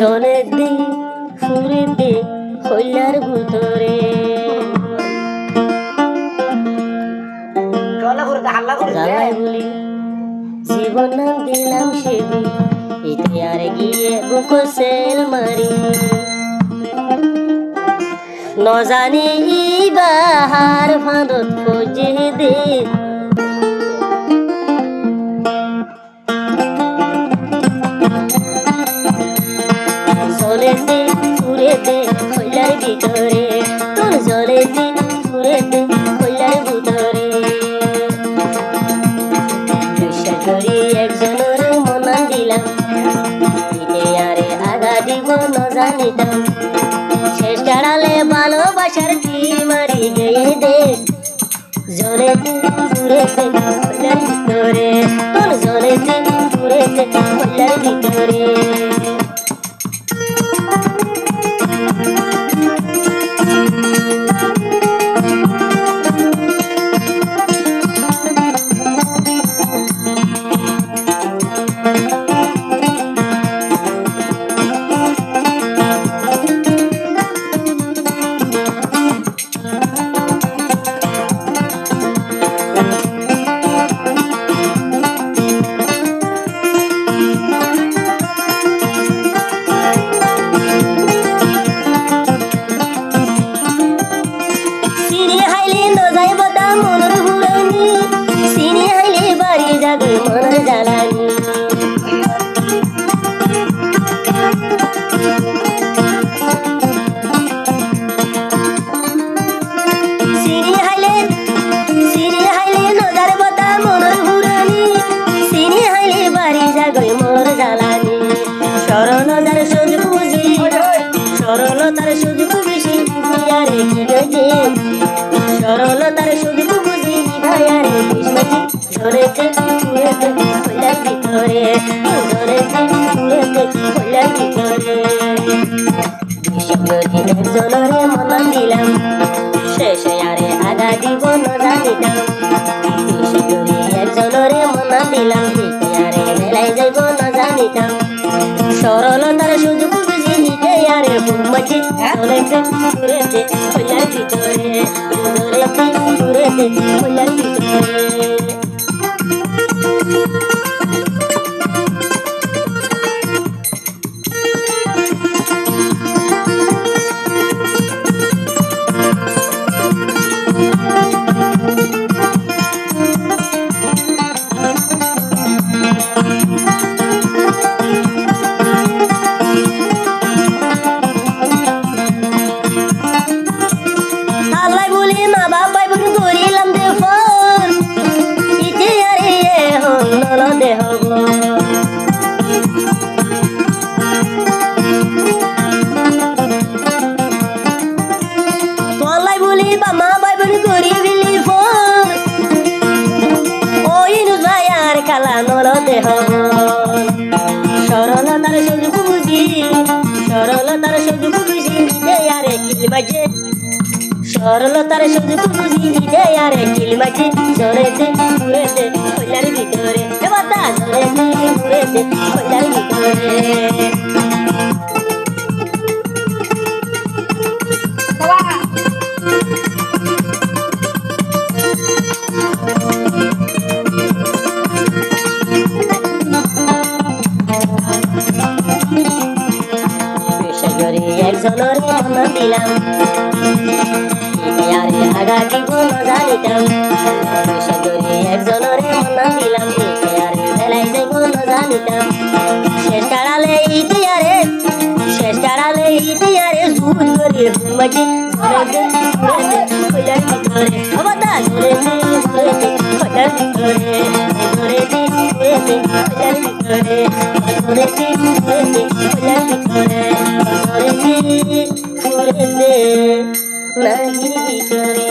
জলে দে ফুরে দে হইলার ভিতরে জ্বালাই বলি জীবন নাম দিলাম সেবি ইতে আর গিয়ে বুকো সেল মারি নজানি বাহার ফাঁদত খোঁজে দে জলে দে ফুরে দে হইলার ভিতরে তোর জলে দে ফুরে দে হইলার ভিতরে বিশ্বাস করি একজনের মনা দিলাম ইতে আরে আগা দিব ন জানিতাম শেষ কাড়ালে ভালোবাসার কি মারি গিয়ে দে জলে দে ফুরে দে হইলার ভিতরে তোর জলে দে ফুরে দে হইলার ভিতরে সরলতার সুযোগ বেশি আরে কি গেছে সরলতার সুযোগ বুঝি ভাইয়ারে বিষ্মাজি ধরেছে পুরেতে হইলার ভিতরে ধরেছে পুরেতে হইলার ভিতরে বিশ্বদিন একজনরে মনা দিলাম শেষে আরে আগা দিব ন জানিতাম বিশ্বদিন একজনরে মনা দিলাম আরে মেলাই যাইব ন জানিতাম সরলতার সুযোগ আরে বুমাজি ধরেছে পুরেতে হইলার ভিতরে ধরেছে পুরেতে হইলার ভিতরে সরলতার সুযোগ বুঝি সরলতার সুযোগ বুঝি আরে কিলবাজে সরলতার সুযোগ বুঝি আরে কিলবাজে জরেতে পুরেতে হইলার ভিতরে বাতা জরেতে পুরেতে হইলার ভিতরে একজনের মনা দিলাম আরে আগা দিব ন জানিতাম একজনের মনা দিলাম আরে মেলাই যাইব ন জানিতাম শেষ কাড়ালে ইতি আরে জুত করে বুমাজি ধরেছে পুরেতে হইলার ভিতরে বাতা ধরেছে পুরেতে হইলার ভিতরে ধরেছে পুরেতে হইলার ভিতরে ধরেছে পুরেতে হইলার ভিতরে ধরেছে পুরেতে নাহি ভিতরে